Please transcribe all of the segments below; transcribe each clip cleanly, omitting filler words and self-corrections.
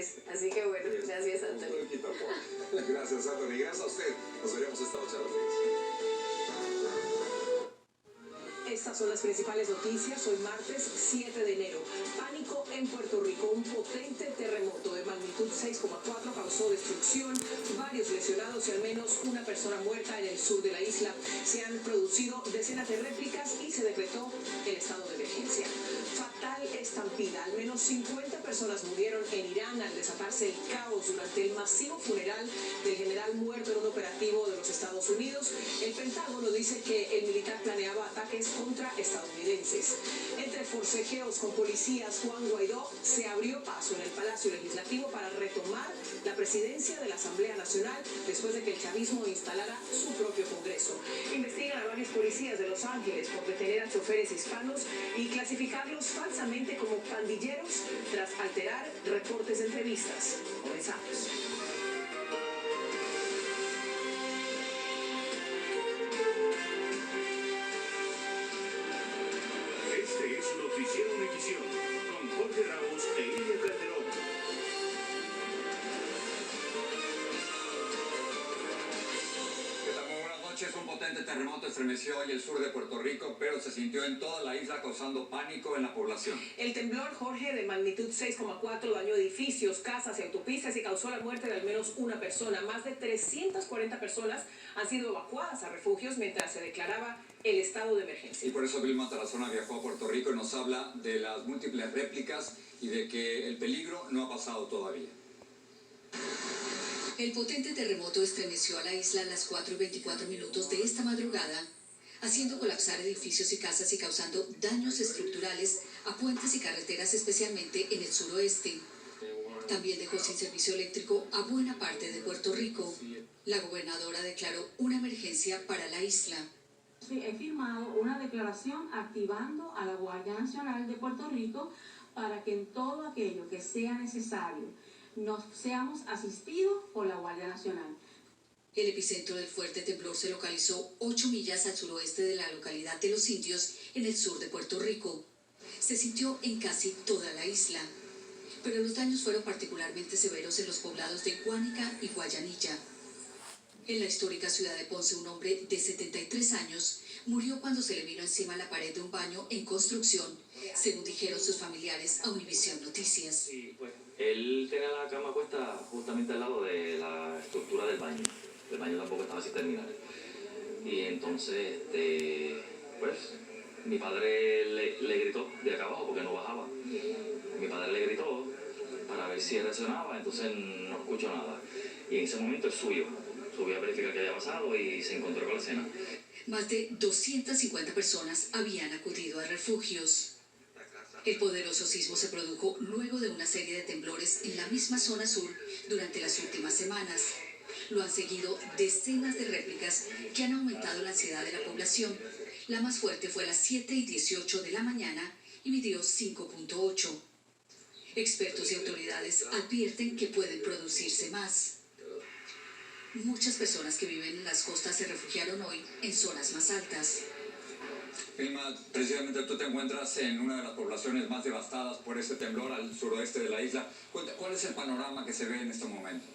es. Así que bueno, gracias, Anthony. Gracias, Anthony. Gracias a usted. Nos veremos esta noche a las 10. Estas son las principales noticias. Hoy martes 7 de enero. Pánico en Puerto Rico. Un potente terremoto de magnitud 6,4 causó destrucción, varios lesionados y al menos una persona muerta en el sur de la isla. Se han producido decenas de réplicas y se decretó el estado de emergencia. Fatal estampida. Al menos 50 personas murieron en Irán al desatarse el caos durante el masivo funeral del general muerto en un operativo de los Estados Unidos. El Pentágono dice que el militar planeaba ataques contra estadounidenses. Entre forcejeos con policías, Juan Guaidó se abrió paso en el Palacio Legislativo para retomar la presidencia de la Asamblea Nacional después de que el chavismo instalara su propio Congreso. Investigan a varios policías de Los Ángeles por detener a choferes hispanos y clasificarlos falsamente como pandilleros tras alterar reportes de entrevistas. Comenzamos. Este es Noticiero Univisión, con Jorge Ramos e Ilia Calderón. ¿Qué tal? Muy buenas noches. Un potente terremoto estremeció hoy el sur de Puerto Rico, pero se sintió en toda la isla causando pánico en la población. El temblor, Jorge, de magnitud 6,4 dañó edificios, casas y autopistas y causó la muerte de al menos una persona. Más de 340 personas han sido evacuadas a refugios mientras se declaraba el estado de emergencia. Y por eso Vilma Tarazona viajó a Puerto Rico y nos habla de las múltiples réplicas y de que el peligro no ha pasado todavía. El potente terremoto estremeció a la isla a las 4:24 de esta madrugada, haciendo colapsar edificios y casas y causando daños estructurales a puentes y carreteras, especialmente en el suroeste. También dejó sin servicio eléctrico a buena parte de Puerto Rico. La gobernadora declaró una emergencia para la isla. Sí, he firmado una declaración activando a la Guardia Nacional de Puerto Rico para que en todo aquello que sea necesario nos seamos asistidos por la Guardia Nacional. El epicentro del fuerte temblor se localizó 8 millas al suroeste de la localidad de Los Indios, en el sur de Puerto Rico. Se sintió en casi toda la isla, pero los daños fueron particularmente severos en los poblados de Guánica y Guayanilla. En la histórica ciudad de Ponce, un hombre de 73 años murió cuando se le vino encima la pared de un baño en construcción, según dijeron sus familiares a Univisión Noticias. Él tenía la cama puesta justamente al lado de la estructura del baño. El baño tampoco estaba sin terminar. Y entonces, pues, mi padre le gritó de acá abajo porque no bajaba. Mi padre le gritó para ver si reaccionaba, entonces no escuchó nada. Y en ese momento él subió a verificar qué había pasado y se encontró con la escena. Más de 250 personas habían acudido a refugios. El poderoso sismo se produjo luego de una serie de temblores en la misma zona sur durante las últimas semanas. Lo han seguido decenas de réplicas que han aumentado la ansiedad de la población. La más fuerte fue a las 7:18 de la mañana y midió 5.8. Expertos y autoridades advierten que pueden producirse más. Muchas personas que viven en las costas se refugiaron hoy en zonas más altas. Vilma, precisamente tú te encuentras en una de las poblaciones más devastadas por este temblor al suroeste de la isla. ¿Cuál es el panorama que se ve en este momento?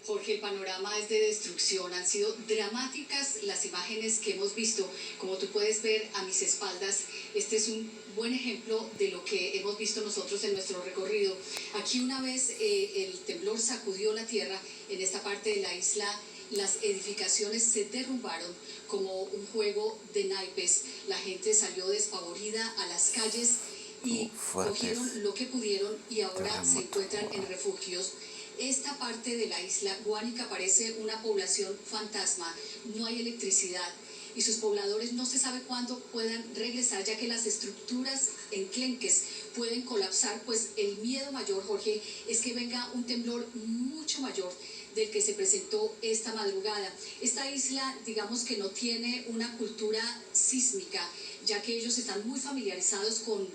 Jorge, el panorama es de destrucción. Han sido dramáticas las imágenes que hemos visto. Como tú puedes ver a mis espaldas, este es un buen ejemplo de lo que hemos visto nosotros en nuestro recorrido. Aquí una vez el temblor sacudió la tierra en esta parte de la isla, las edificaciones se derrumbaron como un juego de naipes. La gente salió despavorida a las calles y cogieron lo que pudieron y ahora se encuentran en refugios. Esta parte de la isla Guánica parece una población fantasma. No hay electricidad y sus pobladores no se sabe cuándo puedan regresar, ya que las estructuras enclenques pueden colapsar. Pues el miedo mayor, Jorge, es que venga un temblor mucho mayor del que se presentó esta madrugada. Esta isla, digamos que no tiene una cultura sísmica, ya que ellos están muy familiarizados con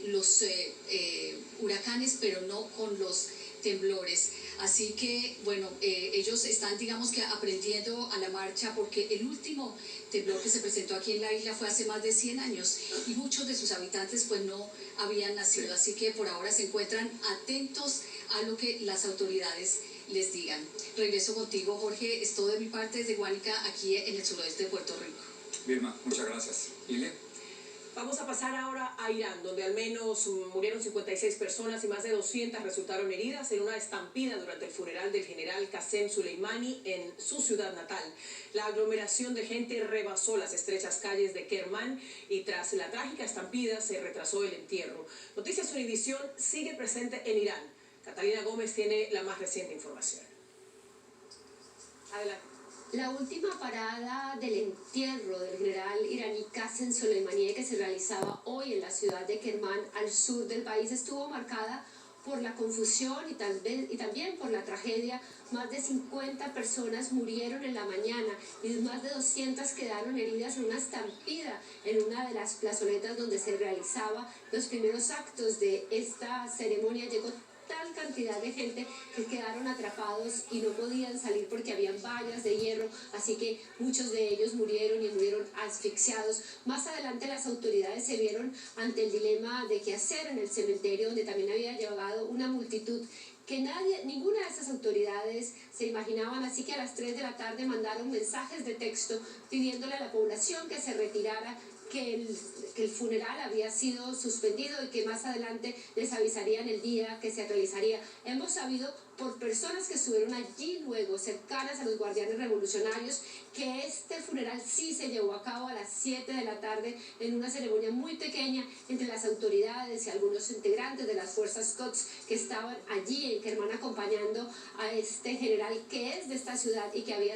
los huracanes, pero no con los temblores. Así que, bueno, ellos están, digamos que aprendiendo a la marcha, porque el último temblor que se presentó aquí en la isla fue hace más de 100 años y muchos de sus habitantes pues no habían nacido. Así que por ahora se encuentran atentos a lo que las autoridades les digan. Regreso contigo, Jorge. Es todo de mi parte desde Guánica, aquí en el suroeste de Puerto Rico. Vilma, muchas gracias. Ilia. Vamos a pasar ahora a Irán, donde al menos murieron 56 personas y más de 200 resultaron heridas en una estampida durante el funeral del general Qasem Soleimani en su ciudad natal. La aglomeración de gente rebasó las estrechas calles de Kermán y tras la trágica estampida se retrasó el entierro. Noticias Univisión sigue presente en Irán. Catalina Gómez tiene la más reciente información. Adelante. La última parada del entierro del general iraní Qasem Soleimani, que se realizaba hoy en la ciudad de Kermán, al sur del país, estuvo marcada por la confusión y también por la tragedia. Más de 50 personas murieron en la mañana y más de 200 quedaron heridas en una estampida en una de las plazoletas donde se realizaban los primeros actos de esta ceremonia. Llegó tal cantidad de gente que quedaron atrapados y no podían salir porque habían vallas de hierro, así que muchos de ellos murieron y murieron asfixiados. Más adelante las autoridades se vieron ante el dilema de qué hacer en el cementerio, donde también había llegado una multitud que ninguna de estas autoridades se imaginaban, así que a las 3 de la tarde mandaron mensajes de texto pidiéndole a la población que se retirara, que el funeral había sido suspendido y que más adelante les avisarían el día que se realizaría. Hemos sabido por personas que estuvieron allí luego, cercanas a los guardianes revolucionarios, que este funeral sí se llevó a cabo a las 7 de la tarde en una ceremonia muy pequeña entre las autoridades y algunos integrantes de las fuerzas Quds que estaban allí en Kermán acompañando a este general que es de esta ciudad y que había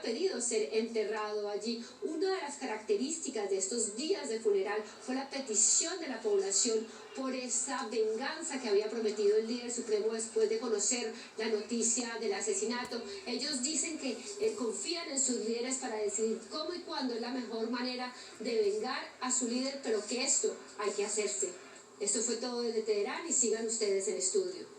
pedido ser enterrado allí. Una de las características de estos días de funeral fue la petición de la población por esa venganza que había prometido el líder supremo después de conocer la noticia del asesinato. Ellos dicen que confían en sus líderes para decidir cómo y cuándo es la mejor manera de vengar a su líder, pero que esto hay que hacerse. Esto fue todo desde Teherán y sigan ustedes en estudio.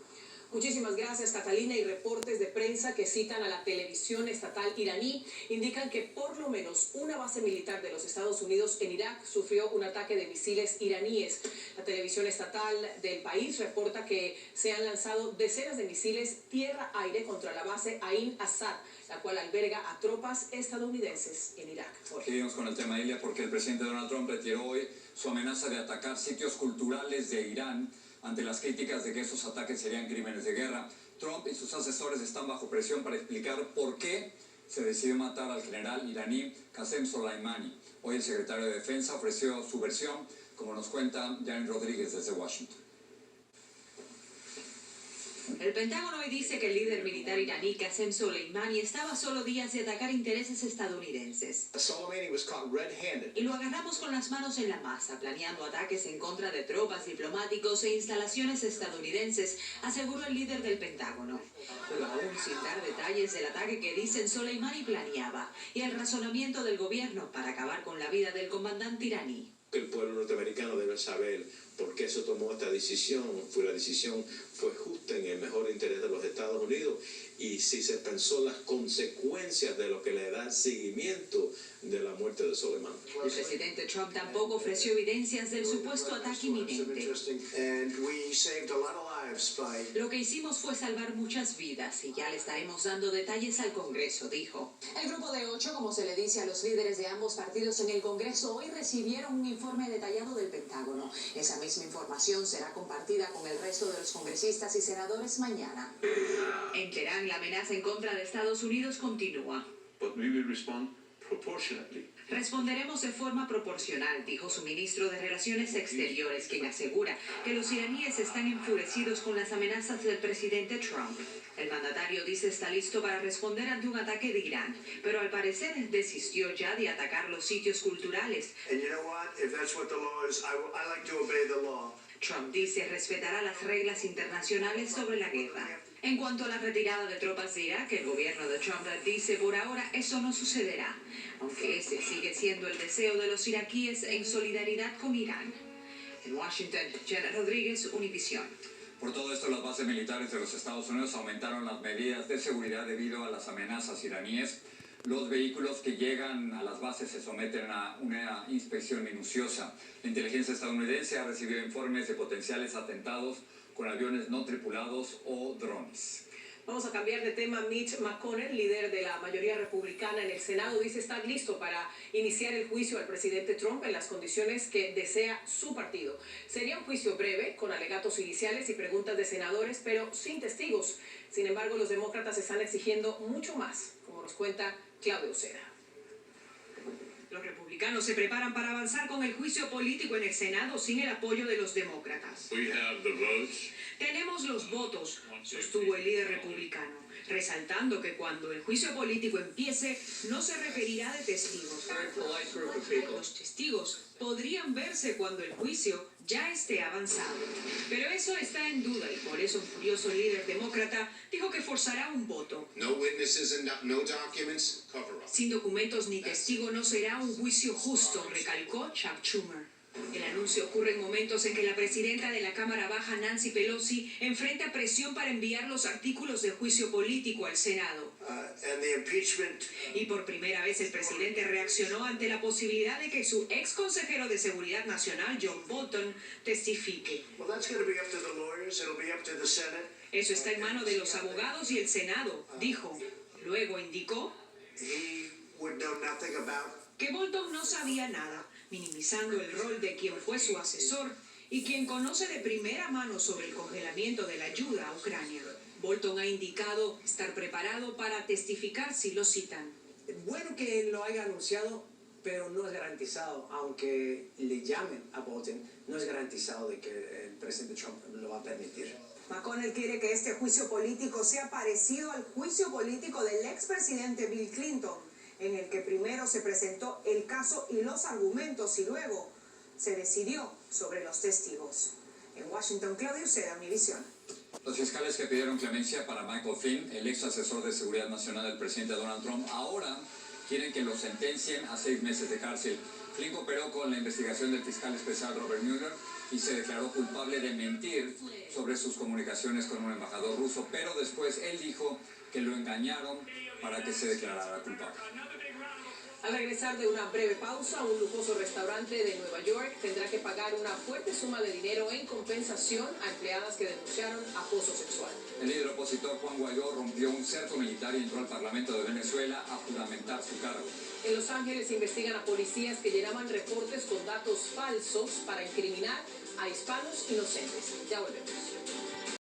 Muchísimas gracias, Catalina. Y reportes de prensa que citan a la televisión estatal iraní indican que por lo menos una base militar de los Estados Unidos en Irak sufrió un ataque de misiles iraníes. La televisión estatal del país reporta que se han lanzado decenas de misiles tierra-aire contra la base Ain Assad, la cual alberga a tropas estadounidenses en Irak. Seguimos con el tema, Ilia, porque el presidente Donald Trump retiró hoy su amenaza de atacar sitios culturales de Irán ante las críticas de que esos ataques serían crímenes de guerra. Trump y sus asesores están bajo presión para explicar por qué se decidió matar al general iraní Qasem Soleimani. Hoy el secretario de Defensa ofreció su versión, como nos cuenta Janet Rodríguez desde Washington. El Pentágono hoy dice que el líder militar iraní Qasem Soleimani estaba a solo días de atacar intereses estadounidenses. Y lo agarramos con las manos en la masa, planeando ataques en contra de tropas, diplomáticos e instalaciones estadounidenses, aseguró el líder del Pentágono. Pero aún sin dar detalles del ataque que dicen Soleimani planeaba y el razonamiento del gobierno para acabar con la vida del comandante iraní. El pueblo norteamericano debe saber por qué se tomó esta decisión. La decisión fue justa en el mejor interés de los Estados Unidos y si se pensó las consecuencias de lo que le da seguimiento de la muerte de Soleimani. El presidente Trump tampoco ofreció evidencias del supuesto ataque inminente. Lo que hicimos fue salvar muchas vidas y ya le estaremos dando detalles al Congreso, dijo. El grupo de 8, como se le dice a los líderes de ambos partidos en el Congreso, hoy recibieron un informe detallado del Pentágono. Esa misma información será compartida con el resto de los congresistas y senadores mañana. En Teherán, la amenaza en contra de Estados Unidos continúa. But we will respond proportionately. Responderemos de forma proporcional, dijo su ministro de Relaciones Exteriores, quien asegura que los iraníes están enfurecidos con las amenazas del presidente Trump. El mandatario dice está listo para responder ante un ataque de Irán, pero al parecer desistió ya de atacar los sitios culturales. Trump dice respetará las reglas internacionales sobre la guerra. En cuanto a la retirada de tropas de Irak, el gobierno de Trump dice por ahora eso no sucederá, aunque ese sigue siendo el deseo de los iraquíes en solidaridad con Irán. En Washington, Janet Rodríguez, Univisión. Por todo esto, las bases militares de los Estados Unidos aumentaron las medidas de seguridad debido a las amenazas iraníes. Los vehículos que llegan a las bases se someten a una inspección minuciosa. La inteligencia estadounidense ha recibido informes de potenciales atentados con aviones no tripulados o drones. Vamos a cambiar de tema. Mitch McConnell, líder de la mayoría republicana en el Senado, dice estar listo para iniciar el juicio al presidente Trump en las condiciones que desea su partido. Sería un juicio breve, con alegatos iniciales y preguntas de senadores, pero sin testigos. Sin embargo, los demócratas están exigiendo mucho más, como nos cuenta Claudio Uceda. Los republicanos se preparan para avanzar con el juicio político en el Senado sin el apoyo de los demócratas. Tenemos los votos, sostuvo el líder republicano, resaltando que cuando el juicio político empiece, no se requerirá de testigos. Los testigos podrían verse cuando el juicio ya esté avanzado. Pero eso está en duda y por eso un furioso líder demócrata dijo que forzará un voto. Sin documentos ni testigo no será un juicio justo, recalcó Chuck Schumer. El anuncio ocurre en momentos en que la presidenta de la Cámara Baja, Nancy Pelosi, enfrenta presión para enviar los artículos de juicio político al Senado. Y por primera vez el presidente reaccionó ante la posibilidad de que su ex consejero de Seguridad Nacional, John Bolton, testifique. Eso está en manos de los abogados y el Senado, dijo. Luego indicó que Bolton no sabía nada, minimizando el rol de quien fue su asesor y quien conoce de primera mano sobre el congelamiento de la ayuda a Ucrania. Bolton ha indicado estar preparado para testificar si lo citan. Bueno que lo haya anunciado, pero no es garantizado, aunque le llamen a Bolton, no es garantizado de que el presidente Trump lo va a permitir. McConnell quiere que este juicio político sea parecido al juicio político del expresidente Bill Clinton, en el que primero se presentó el caso y los argumentos y luego se decidió sobre los testigos. En Washington, Claudio Uceda, Univisión. Los fiscales que pidieron clemencia para Michael Flynn, el ex asesor de seguridad nacional del presidente Donald Trump, ahora quieren que lo sentencien a 6 meses de cárcel. Flynn cooperó con la investigación del fiscal especial Robert Mueller y se declaró culpable de mentir sobre sus comunicaciones con un embajador ruso, pero después él dijo que lo engañaron para que se declarara culpable. Al regresar de una breve pausa, un lujoso restaurante de Nueva York tendrá que pagar una fuerte suma de dinero en compensación a empleadas que denunciaron acoso sexual. El líder opositor Juan Guaidó rompió un cerco militar y entró al Parlamento de Venezuela a juramentar su cargo. En Los Ángeles investigan a policías que llenaban reportes con datos falsos para incriminar a hispanos inocentes. Ya volvemos.